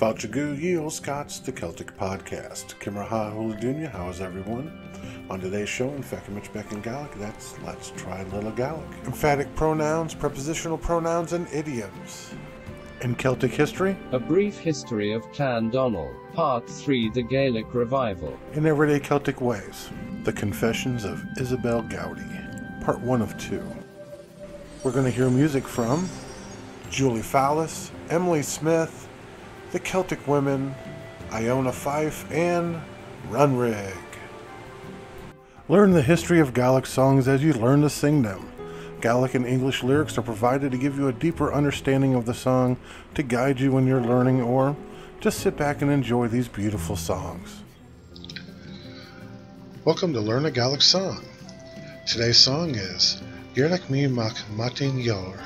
Feuchamaich ye Olde Scot's the Celtic podcast. Kimraha Huladunya, how is everyone? On today's show in Feuchamaich, Beagan, Gaidhlig, that's Let's Try Little Gaidhlig. Emphatic pronouns, prepositional pronouns, and idioms. In Celtic history, A Brief History of Clan Donald, Part 3, The Gaelic Revival. In everyday Celtic ways, The Confessions of Isabel Gowdie, Part 1 of 2. We're going to hear music from Julie Fallis, Emily Smith, The Celtic Women, Iona Fife, and Runrig. Learn the history of Gaelic songs as you learn to sing them. Gaelic and English lyrics are provided to give you a deeper understanding of the song, to guide you when you're learning, or just sit back and enjoy these beautiful songs. Welcome to Learn a Gaelic Song. Today's song is Gaidhlig mi mac matin yor.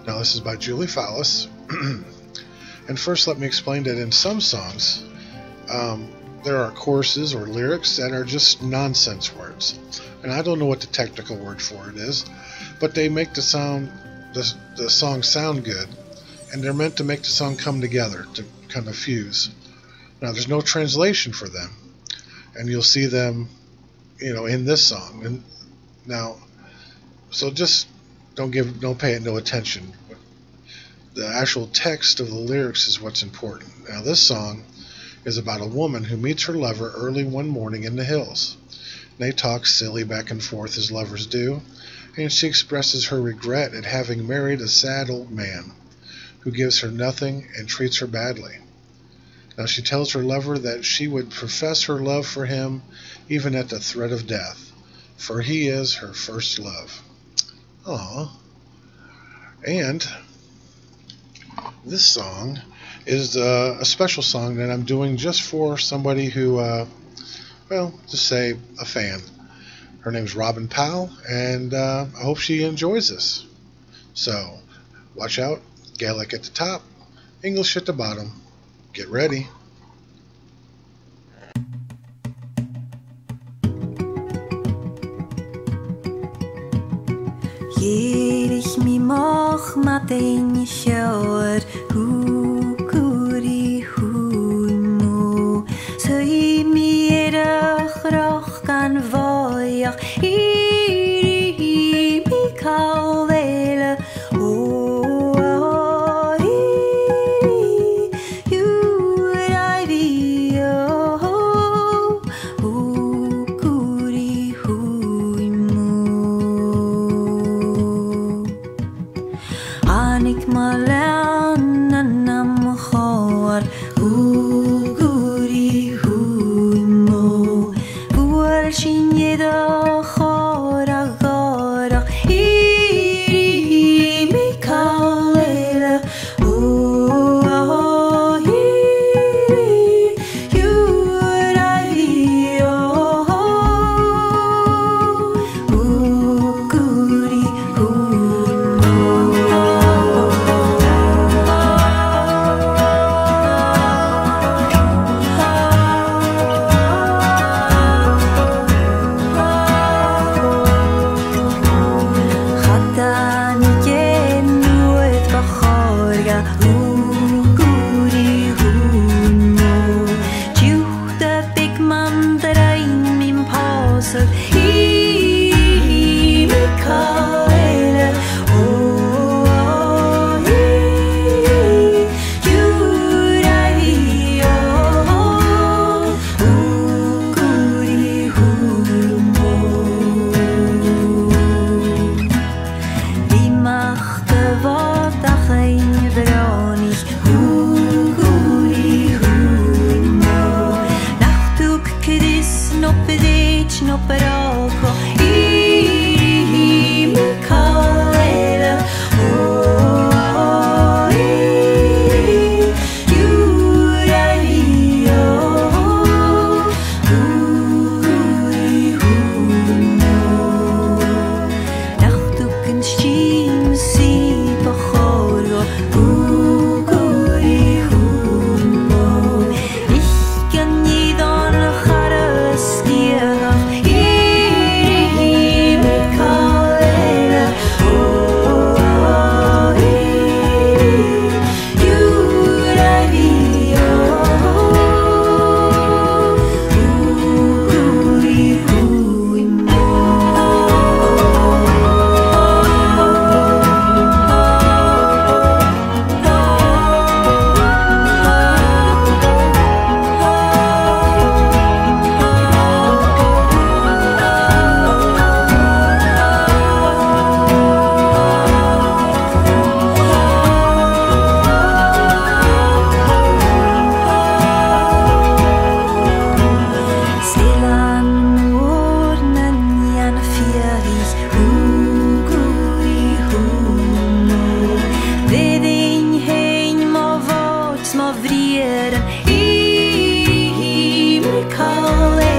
Now this is by Julie Fallis. And first let me explain that in some songs, there are choruses or lyrics that are just nonsense words. And I don't know what the technical word for it is, but they make the song sound good, and they're meant to make the song come together, to kind of fuse. Now there's no translation for them, and you'll see them, in this song. And now, so just don't pay it no attention. The actual text of the lyrics is what's important. Now this song is about a woman who meets her lover early one morning in the hills. They talk silly back and forth as lovers do, and she expresses her regret at having married a sad old man who gives her nothing and treats her badly. Now she tells her lover that she would profess her love for him even at the threat of death, for he is her first love. Aww. And this song is a special song that I'm doing just for somebody who, just say a fan. Her name's Robin Powell, and I hope she enjoys this. So, watch out. Gaelic at the top, English at the bottom. Get ready. Gaidhlig mi mac matin yor, hu cúri hu mo. Say mi roch gan voyach, iri mi calvele. Oh, iri, you I be oh, hu cúri hu mo. Anik ma lean smá vrieren I mig kalera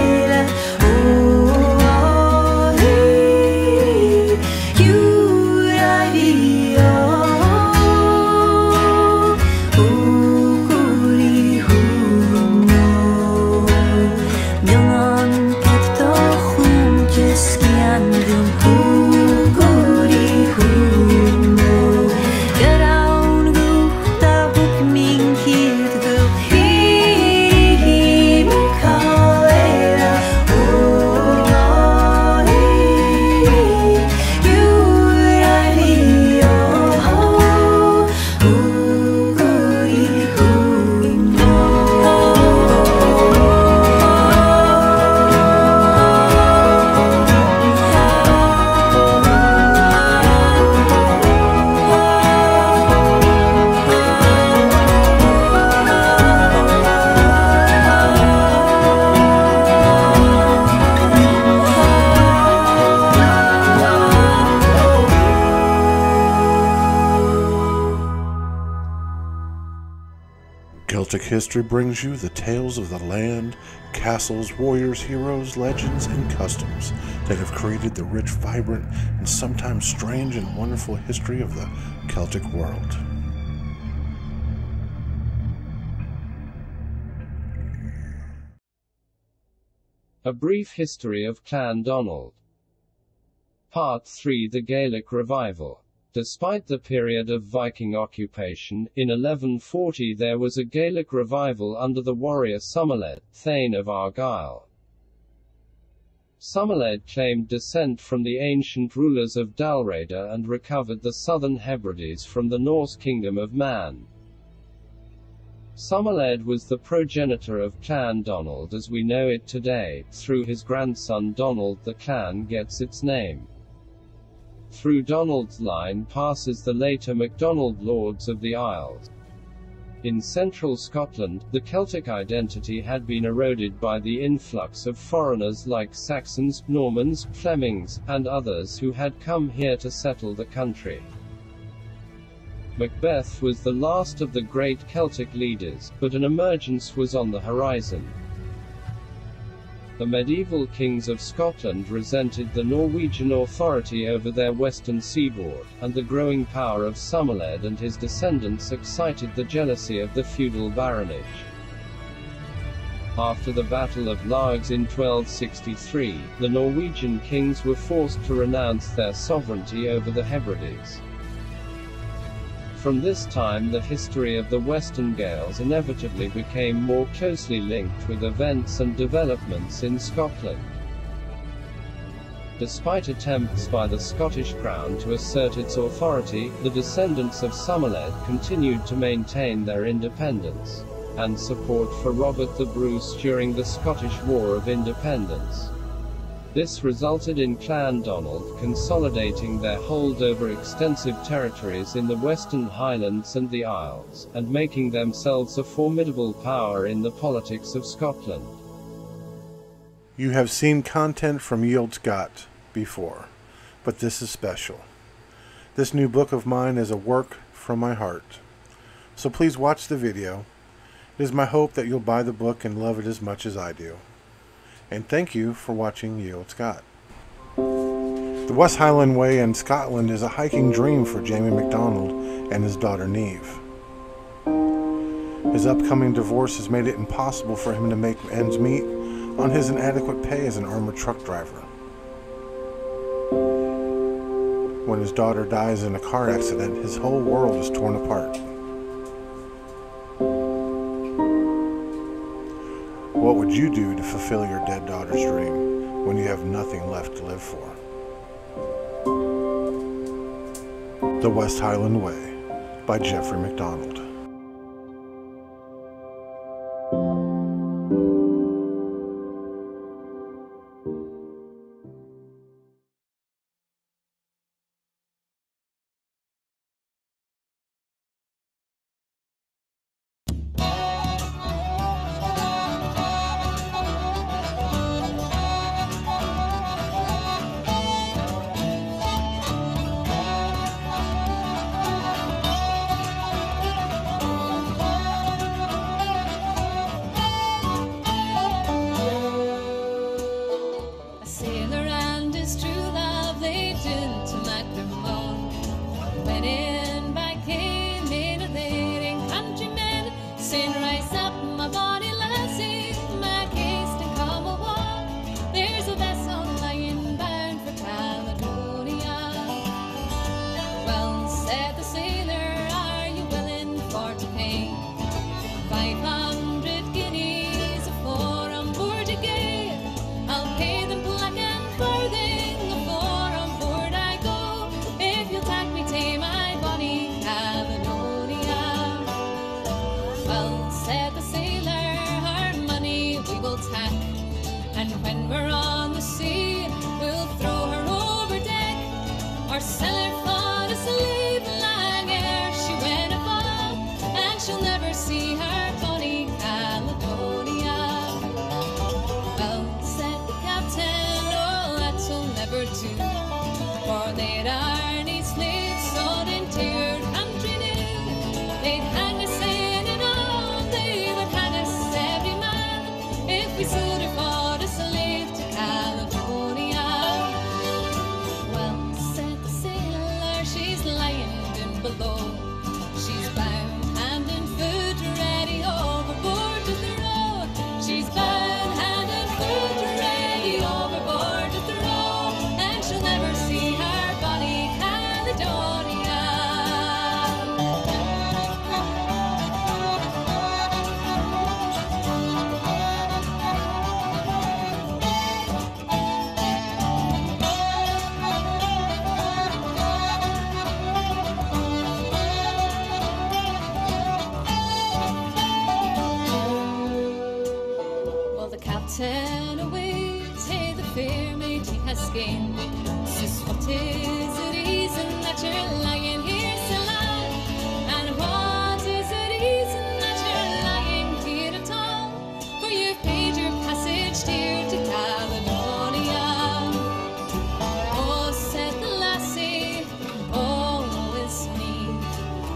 Celtic history brings you the tales of the land, castles, warriors, heroes, legends, and customs that have created the rich, vibrant, and sometimes strange and wonderful history of the Celtic world. A Brief History of Clan Donald. Part 3: The Gaelic Revival. Despite the period of Viking occupation, in 1140 there was a Gaelic revival under the warrior Somerled, Thane of Argyll. Somerled claimed descent from the ancient rulers of Dalriada and recovered the southern Hebrides from the Norse kingdom of Man. Somerled was the progenitor of Clan Donald as we know it today. Through his grandson Donald the clan gets its name. Through Donald's line passes the later MacDonald Lords of the Isles. In central Scotland, the Celtic identity had been eroded by the influx of foreigners like Saxons, Normans, Flemings, and others who had come here to settle the country. Macbeth was the last of the great Celtic leaders, but an emergence was on the horizon. The medieval kings of Scotland resented the Norwegian authority over their western seaboard, and the growing power of Somerled and his descendants excited the jealousy of the feudal baronage. After the Battle of Largs in 1263, the Norwegian kings were forced to renounce their sovereignty over the Hebrides. From this time the history of the Western Gaels inevitably became more closely linked with events and developments in Scotland. Despite attempts by the Scottish Crown to assert its authority, the descendants of Somerled continued to maintain their independence and support for Robert the Bruce during the Scottish War of Independence. This resulted in Clan Donald consolidating their hold over extensive territories in the Western Highlands and the Isles, and making themselves a formidable power in the politics of Scotland. You have seen content from Olde Scot before, but this is special. This new book of mine is a work from my heart. So please watch the video. It is my hope that you'll buy the book and love it as much as I do. And thank you for watching Olde Scot. The West Highland Way in Scotland is a hiking dream for Jamie MacDonald and his daughter Neve. His upcoming divorce has made it impossible for him to make ends meet on his inadequate pay as an armored truck driver. When his daughter dies in a car accident, his whole world is torn apart. What would you do to fulfill your dead daughter's dream when you have nothing left to live for? The West Highland Way by Jeffrey MacDonald. Sin rise up, my bonny lassie, make haste and come a walk. There's a vessel lying bound for Caledonia. Well, said the sailor, are you willing for to pay 500 guineas for on board a gay? I'll pay them black and farthing for on board I go, if you'll take me to my bonny Caledonia. Well, said the sailor, our money we will tack, and when we're on the sea, we'll throw her over deck, or sell her for a slave lang ere she went above, and she'll never see her bonny Caledonia. Well, said the captain, oh, that'll never do, for they'd arny slaves sold into your country new. They'd hang us in and all, they would hang us every man, if we sold her for a slave to Caledonia. Well, said the sailor, she's lying down below, she's bound hand and foot ready overboard to throw. She's bound hand and foot ready overboard to throw, and she'll never see her bonny Caledonia. Well, the captain away to the fair maid he has gained. Sis, what is the reason that you're lying here so long? And what is the reason that you're lying here at all? For you've paid your passage dear to Caledonia. Oh, said the lassie, oh, it's me,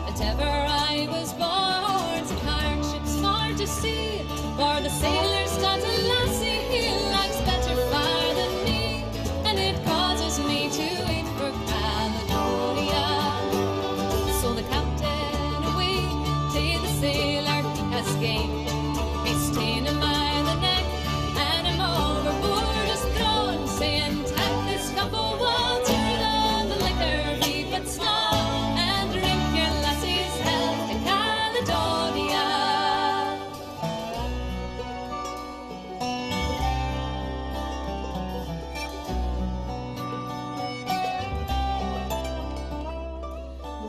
that ever I was born to hardships for to see. For the sailor's got a lassie he likes better far than me, and it causes me to wait for Caledonia. So the captain away to the sailor he has gained. He's ta'en him by the neck and him overboard is thrown, saying, take this cup of water, though the liquor be but small, and drink your lassie's health to Caledonia.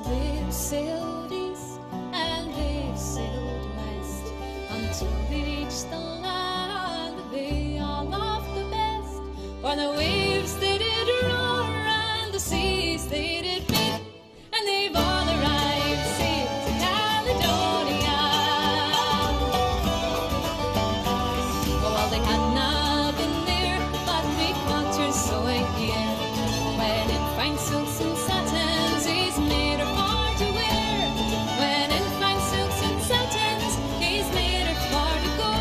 They've sailed east and they've sailed west, until they reached the land that they all loved the best. For the waves they did roar and the seas they did beat, and they've all arrived safe to Caledonia. Well, they had not been there but 3/4 so a year, when in fine silks and satins he's made her for to wear. When in fine silks and satins he's made her for to go,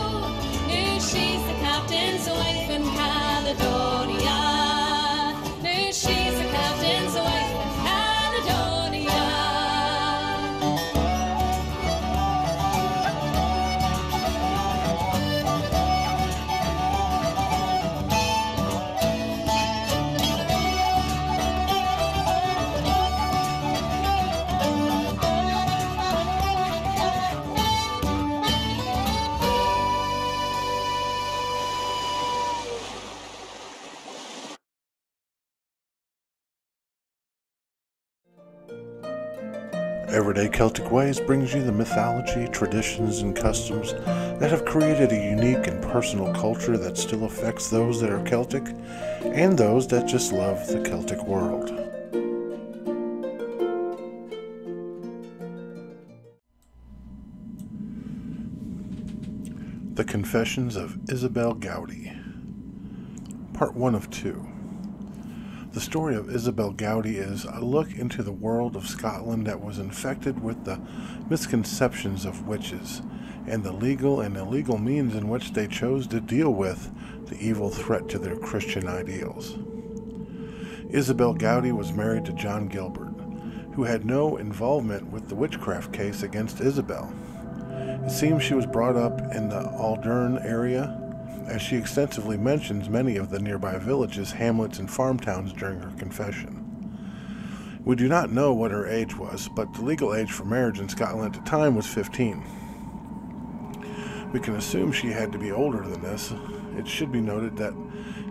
if she's the captain's wife in Caledonia. If she's the captain's wife in Caledonia. Everyday Celtic Ways brings you the mythology, traditions, and customs that have created a unique and personal culture that still affects those that are Celtic and those that just love the Celtic world. The Confessions of Isabel Gowdie, Part 1 of 2. The story of Isabel Gowdie is a look into the world of Scotland that was infected with the misconceptions of witches and the legal and illegal means in which they chose to deal with the evil threat to their Christian ideals. Isabel Gowdie was married to John Gilbert, who had no involvement with the witchcraft case against Isabel. It seems she was brought up in the Aldern area, as she extensively mentions many of the nearby villages, hamlets, and farm towns during her confession. We do not know what her age was, but the legal age for marriage in Scotland at the time was 15. We can assume she had to be older than this. It should be noted that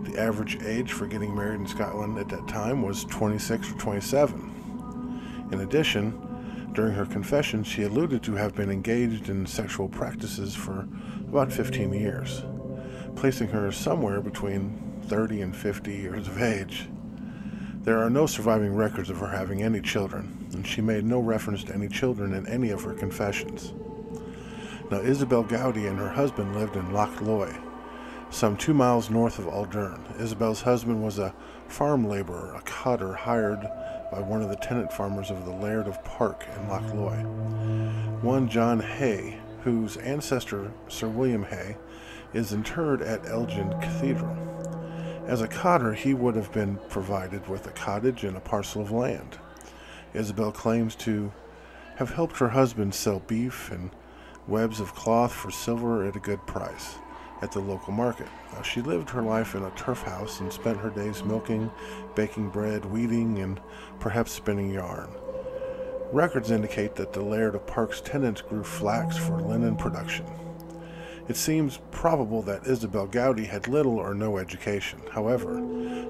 the average age for getting married in Scotland at that time was 26 or 27. In addition, during her confession, she alluded to have been engaged in sexual practices for about 15 years, placing her somewhere between 30 and 50 years of age. There are no surviving records of her having any children, and she made no reference to any children in any of her confessions. Now, Isabel Gowdie and her husband lived in Loch Loy, some 2 miles north of Aldern. Isabel's husband was a farm laborer, a cotter hired by one of the tenant farmers of the Laird of Park in Loch Loy, one John Hay, whose ancestor, Sir William Hay, is interred at Elgin Cathedral. As a cotter, he would have been provided with a cottage and a parcel of land. Isabel claims to have helped her husband sell beef and webs of cloth for silver at a good price at the local market. Now, she lived her life in a turf house and spent her days milking, baking bread, weeding, and perhaps spinning yarn. Records indicate that the Laird of Park's tenants grew flax for linen production. It seems probable that Isabel Gowdie had little or no education. However,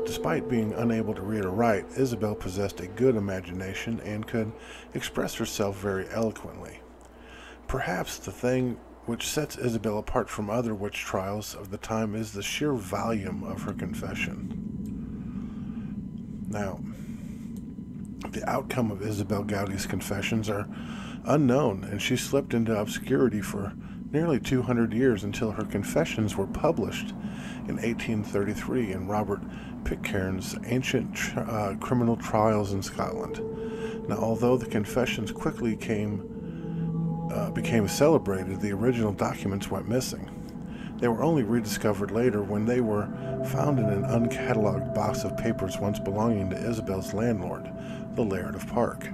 despite being unable to read or write, Isabel possessed a good imagination and could express herself very eloquently. Perhaps the thing which sets Isabel apart from other witch trials of the time is the sheer volume of her confession. Now, the outcome of Isabel Gowdie's confessions are unknown, and she slipped into obscurity for nearly 200 years until her confessions were published in 1833 in Robert Pitcairn's Ancient Criminal Trials in Scotland. Now, although the confessions quickly became celebrated, the original documents went missing. They were only rediscovered later when they were found in an uncatalogued box of papers once belonging to Isabel's landlord, the Laird of Park.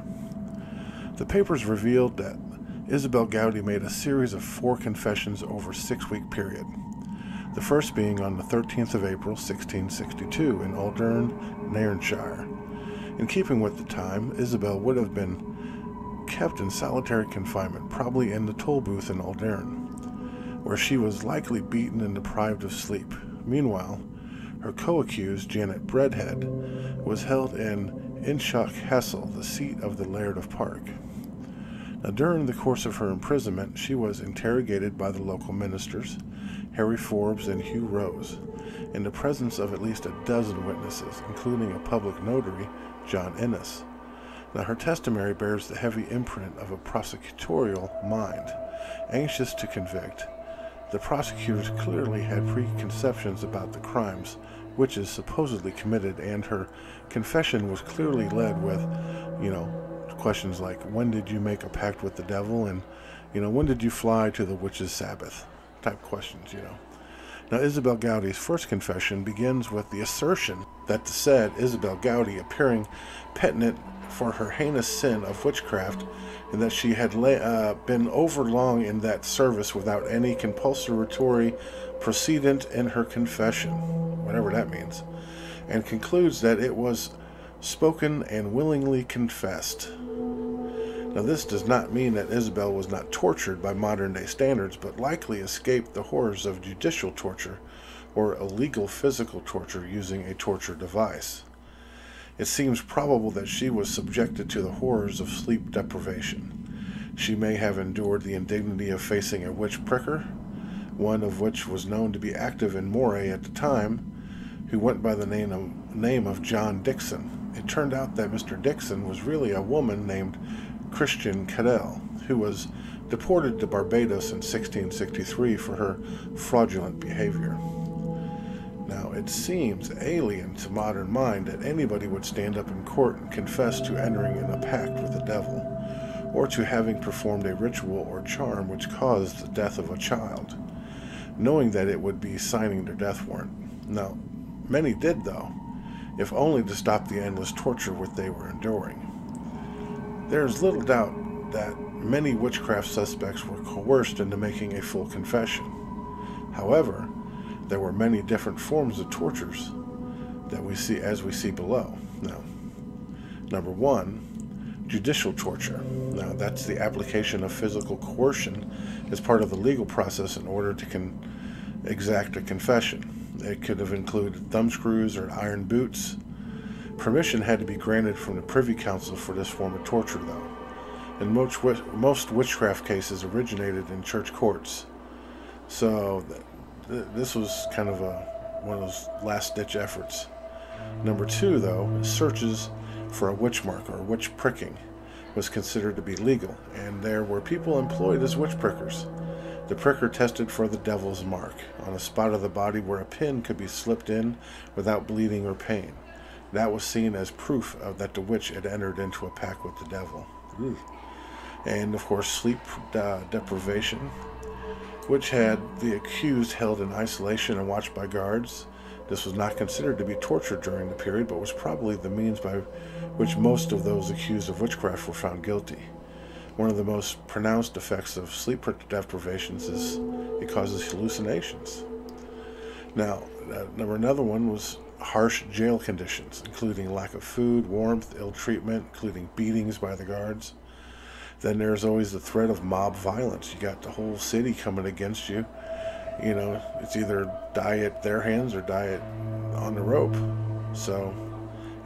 The papers revealed that Isabel Gowdie made a series of 4 confessions over a 6-week period, the first being on the 13th of April, 1662, in Aldern, Nairnshire. In keeping with the time, Isabel would have been kept in solitary confinement, probably in the toll booth in Aldern, where she was likely beaten and deprived of sleep. Meanwhile, her co-accused, Janet Bredhead, was held in Inshock Castle, the seat of the Laird of Park. Now, during the course of her imprisonment, she was interrogated by the local ministers, Harry Forbes and Hugh Rose, in the presence of at least a dozen witnesses, including a public notary, John Innes. Now, her testimony bears the heavy imprint of a prosecutorial mind. Anxious to convict, the prosecutors clearly had preconceptions about the crimes witches supposedly committed, and her confession was clearly led with, questions like, when did you make a pact with the devil? And, when did you fly to the witch's Sabbath? Type questions, Now, Isabel Gowdie's first confession begins with the assertion that the said Isabel Gowdie, appearing penitent for her heinous sin of witchcraft, and that she had been overlong in that service without any compulsory precedent in her confession, whatever that means, and concludes that it was spoken and willingly confessed. Now, this does not mean that Isabel was not tortured by modern-day standards, but likely escaped the horrors of judicial torture or illegal physical torture using a torture device. It seems probable that she was subjected to the horrors of sleep deprivation. She may have endured the indignity of facing a witch pricker, one of which was known to be active in Moray at the time, who went by the name of John Dixon. It turned out that Mr. Dixon was really a woman named Christian Cadell, who was deported to Barbados in 1663 for her fraudulent behavior. Now, it seems alien to modern mind that anybody would stand up in court and confess to entering in a pact with the devil, or to having performed a ritual or charm which caused the death of a child, knowing that it would be signing their death warrant. Now, many did, though, if only to stop the endless torture which they were enduring. There is little doubt that many witchcraft suspects were coerced into making a full confession. However, there were many different forms of tortures that we see as we see below. Now, number one, judicial torture. Now, that's the application of physical coercion as part of the legal process in order to exact a confession. It could have included thumbscrews or iron boots. Permission had to be granted from the Privy Council for this form of torture, though. And most witchcraft cases originated in church courts. So this was kind of one of those last-ditch efforts. Number two, though, searches for a witch mark or witch pricking was considered to be legal, and there were people employed as witch prickers. The pricker tested for the devil's mark on a spot of the body where a pin could be slipped in without bleeding or pain. That was seen as proof that the witch had entered into a pact with the devil. Ooh. And, of course, sleep deprivation, which had the accused held in isolation and watched by guards. This was not considered to be torture during the period, but was probably the means by which most of those accused of witchcraft were found guilty. One of the most pronounced effects of sleep deprivations is it causes hallucinations. Now, another one was harsh jail conditions, including lack of food, warmth, ill treatment, including beatings by the guards. Then there's always the threat of mob violence. You got the whole city coming against you. You know, it's either die at their hands or die on the rope. So,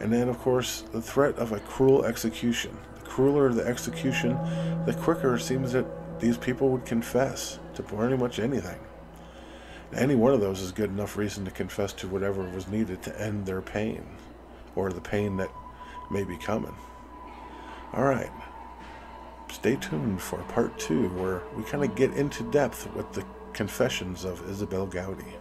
and then of course the threat of a cruel execution. The crueler the execution, the quicker it seems that these people would confess to pretty much anything. Any one of those is good enough reason to confess to whatever was needed to end their pain, or the pain that may be coming. All right. Stay tuned for part 2, where we kind of get into depth with the confessions of Isabel Gowdie.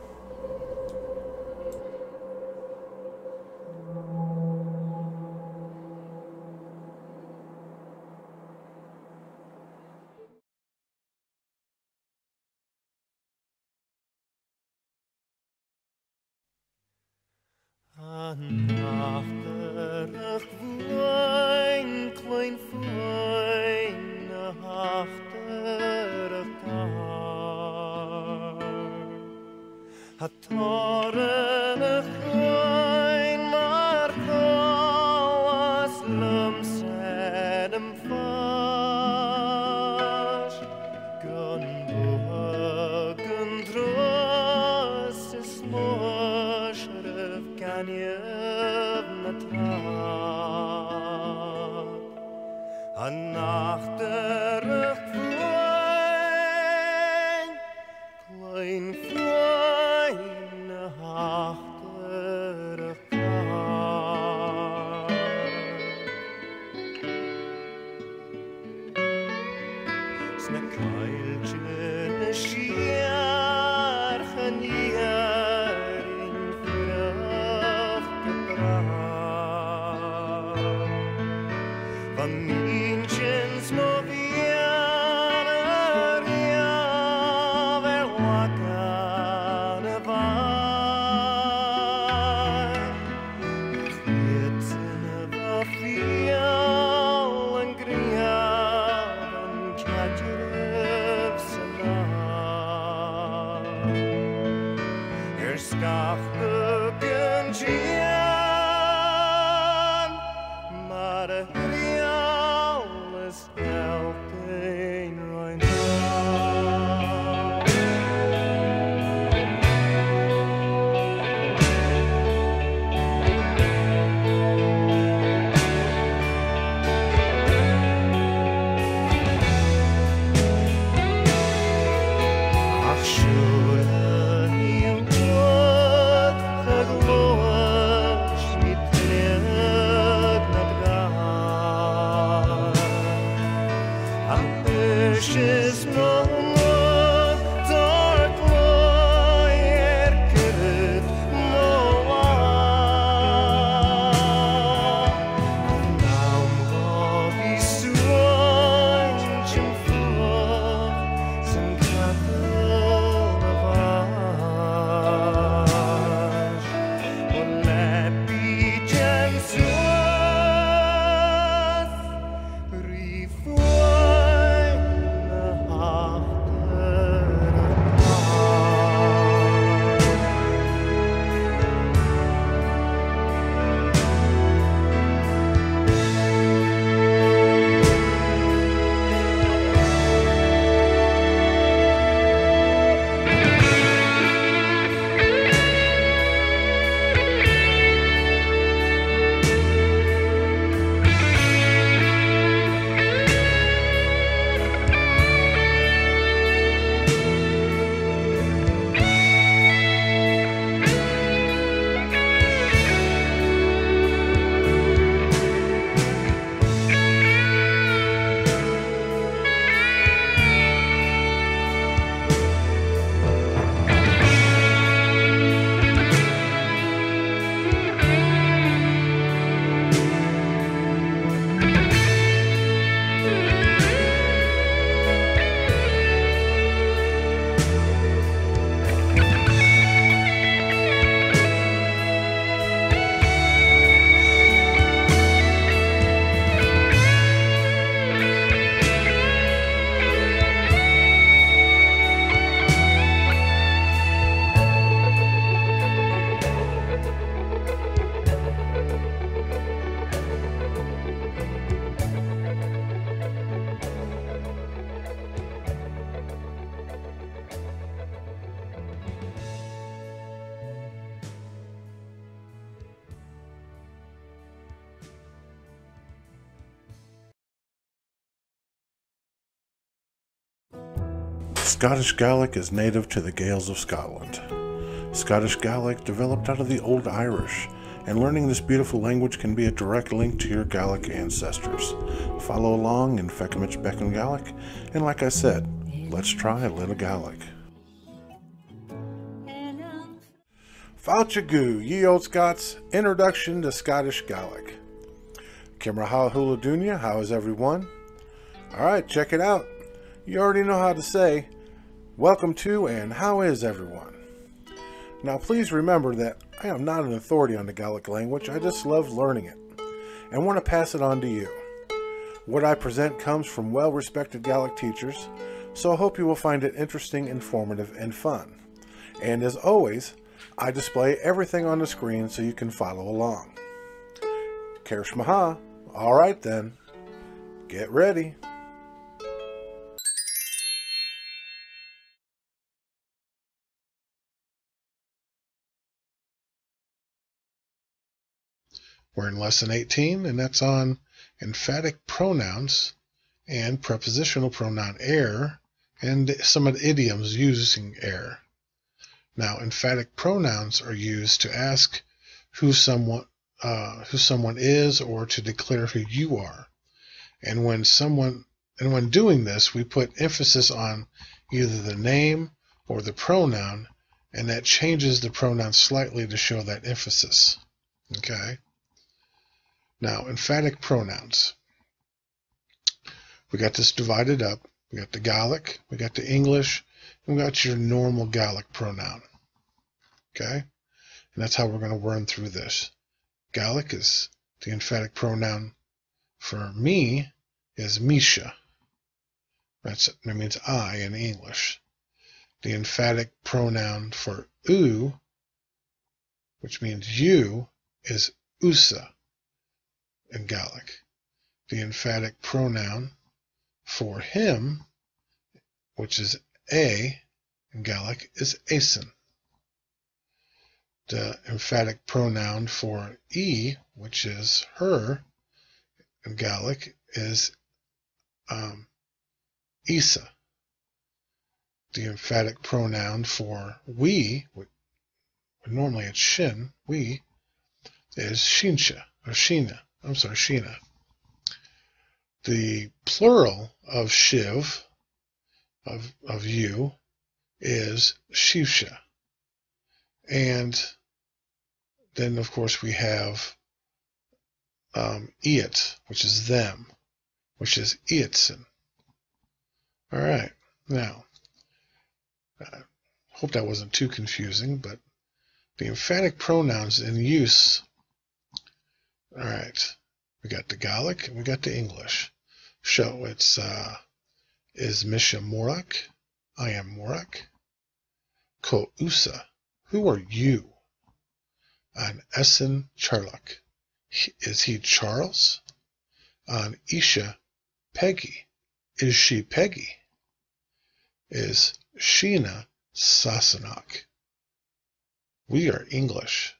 Scottish Gaelic is native to the Gaels of Scotland. Scottish Gaelic developed out of the Old Irish, and learning this beautiful language can be a direct link to your Gaelic ancestors. Follow along in Feuchamaich Beagan Gaelic, and like I said, let's try a little Gaelic. Fáilte ye Olde Scots, Introduction to Scottish Gaelic. Kimra hula dunya, how is everyone? Alright, check it out. You already know how to say, welcome to and how is everyone? Now please remember that I am not an authority on the Gaelic language, I just love learning it and want to pass it on to you. What I present comes from well-respected Gaelic teachers, so I hope you will find it interesting, informative, and fun. And as always, I display everything on the screen so you can follow along. Feuchamaich. Alright then, get ready. We're in lesson 18, and that's on emphatic pronouns and prepositional pronoun er, and some of the idioms using er. Now, emphatic pronouns are used to ask who someone is, or to declare who you are. And when doing this, we put emphasis on either the name or the pronoun, and that changes the pronoun slightly to show that emphasis. Okay? Now, emphatic pronouns. We got this divided up. We got the Gaelic, we got the English, and we got your normal Gaelic pronoun. Okay? And that's how we're going to run through this. Gaelic is the emphatic pronoun for me is Misha. That means I in English. The emphatic pronoun for u, which means you, is usa in Gaelic. The emphatic pronoun for him, which is a in Gaelic, is asen. The emphatic pronoun for e, which is her in Gaelic, is isa. The emphatic pronoun for we, normally it's shin, we, is shinsha, or shina. Sheena. The plural of shiv, of you, is shivsha. And then, of course, we have iat, which is them, which is iatsin. All right. Now, I hope that wasn't too confusing, but the emphatic pronouns in use. All right, we got the Gaelic and we got the English. So it's is Misha Morak? I am Morak. Ko Usa, who are you? An Essen Charlock, is he Charles? An Isha Peggy, is she Peggy? Is Sheena Sassenach? We are English.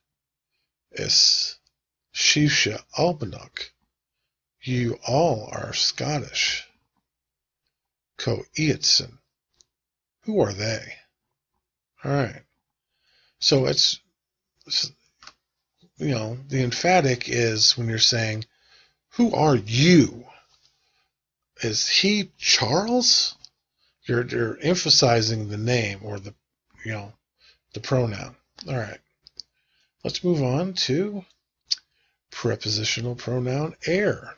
Is Shivsha Albanach, you all are Scottish. Ko Iatson, who are they? All right. So it's, the emphatic is when you're saying, who are you? Is he Charles? You're emphasizing the name or the pronoun. All right. Let's move on to prepositional pronoun er.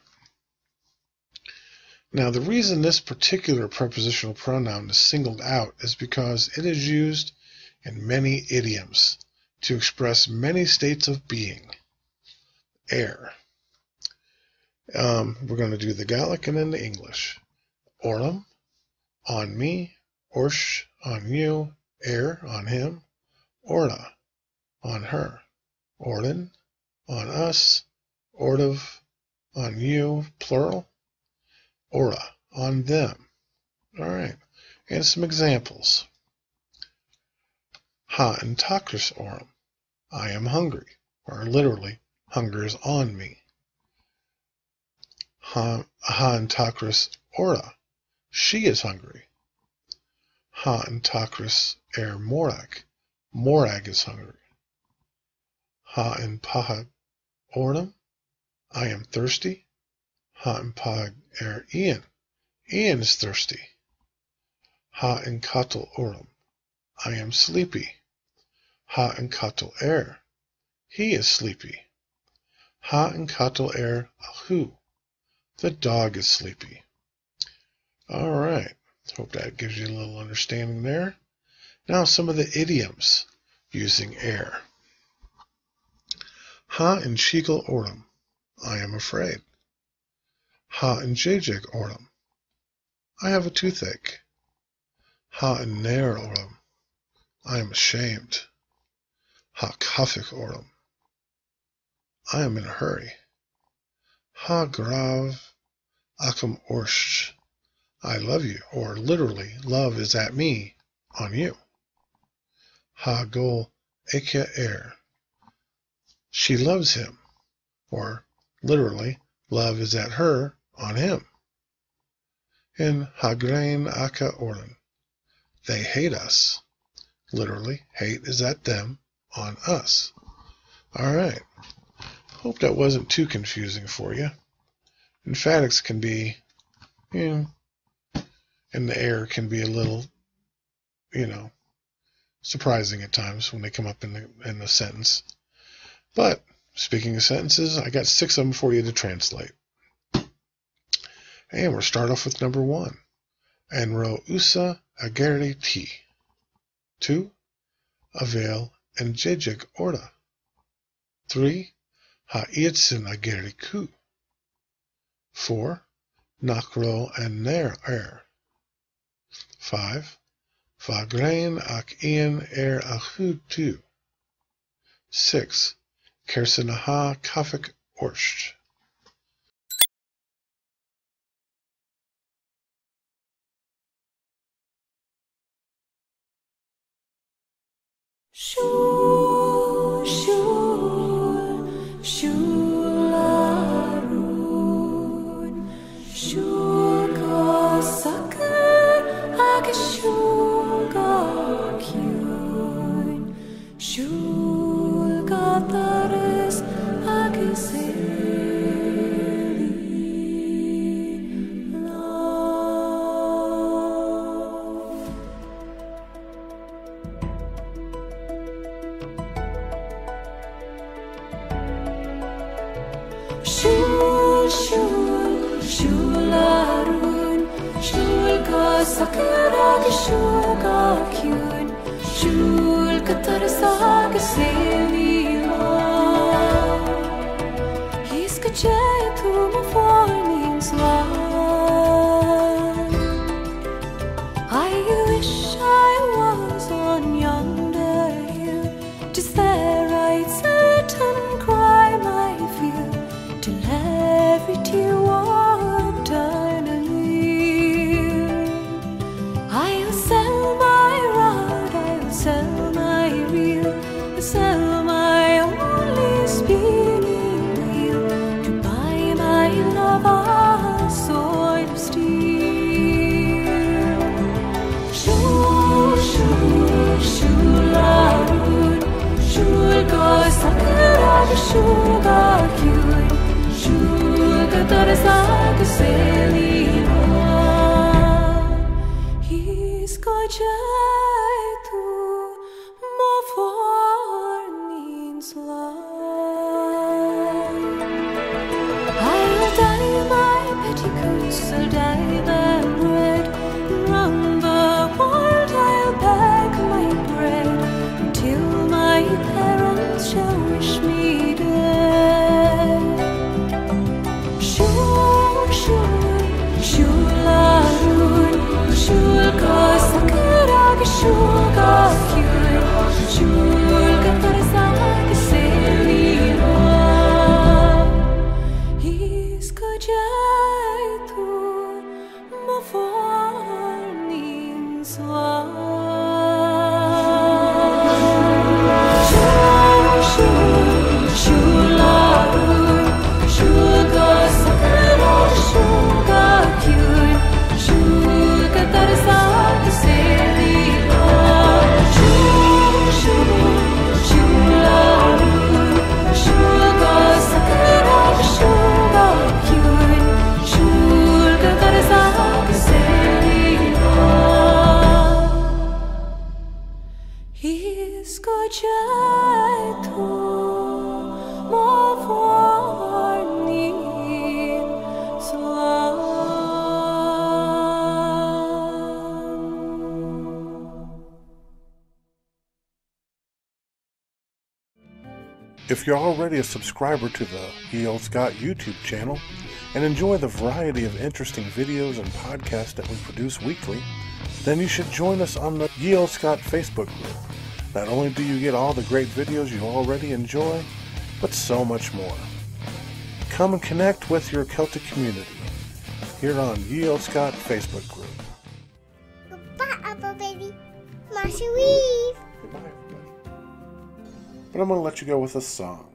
Now, the reason this particular prepositional pronoun is singled out is because it is used in many idioms to express many states of being. Er. We're going to do the Gaelic and then the English. Orlam, on me. Orsh, on you. Er, on him. Orla, on her. Orlin, on us. Ordav, on you, plural. Ora, on them. All right. And some examples. Ha and takris oram, I am hungry, or literally, hunger is on me. Ha and takris ora, she is hungry. Ha and takris morag. Morag is hungry. Ha and pahag ornum. I am thirsty. Ha and pahag Ian. Ian is thirsty. Ha and katal orum. I am sleepy. Ha and katal he is sleepy. Ha and katal ahu. The dog is sleepy. All right. Hope that gives you a little understanding there. Now some of the idioms using air. Ha and shigel ortum. I am afraid. Ha and jejeg ortum. I have a toothache. Ha and nair ortum. I am ashamed. Ha kafik ortum. I am in a hurry. Ha grav akam orsh. I love you, or literally, love is at me, on you. Ha gol eke She loves him, or literally, love is at her, on him. And hagrain aka orlan. They hate us. Literally, hate is at them, on us. All right. Hope that wasn't too confusing for you. Emphatics can be, and the air can be a little, surprising at times when they come up in the sentence. But speaking of sentences, I got 6 of them for you to translate. And we'll start off with number 1. Enro usa ageri ti. 2. Avail and jejeg orda. 3. Ha-ietsin ageri ku. 4. Nakro and ner 5. Vagrain ak ian ahu 2. 6. Kersinaha kafik orscht. Shul, shul, shularun, shul ka sakar ag shul ka kyun, shul ka taris ag seli love. Shul, shul, shularun, shul ka sakara ke shul ka kyun, shul ka tarsa ke selila. He's ka jay to my fallings love. I wish I was on yonder hill, just there I'd sit and cry my fill, till every tear walked down a hill. I'll sell my rod, I'll sell my reel, I'll sell my only spinning wheel, to buy my love a sword of steel. Shul, shul, shularun, shul ka sakara ke shul ka kyun, shul ka tarsa ke selila. He's got jay to my fallings love. I'll dye my petticoats, I'll dye them red, and round the world I'll beg my bread, until my parents shall wish me dead. Shul, shul, shularun, shul ka sakara ke shul ka kyun, shul ka tarsa ke selila. He's got jay to my fallings love. Shul, shul, shularun, shul ka sakara ke shul ka kyun, shul ka tarsa ke selila. Iscocetu mo fornin slam. If you're already a subscriber to the Olde Scot YouTube channel and enjoy the variety of interesting videos and podcasts that we produce weekly, then you should join us on the Olde Scot Facebook group. Not only do you get all the great videos you already enjoy, but so much more. Come and connect with your Celtic community here on Olde Scot Facebook group. Goodbye, Apple Baby. Marcia Weave. Goodbye, everybody. But I'm going to let you go with a song.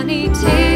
Honey, take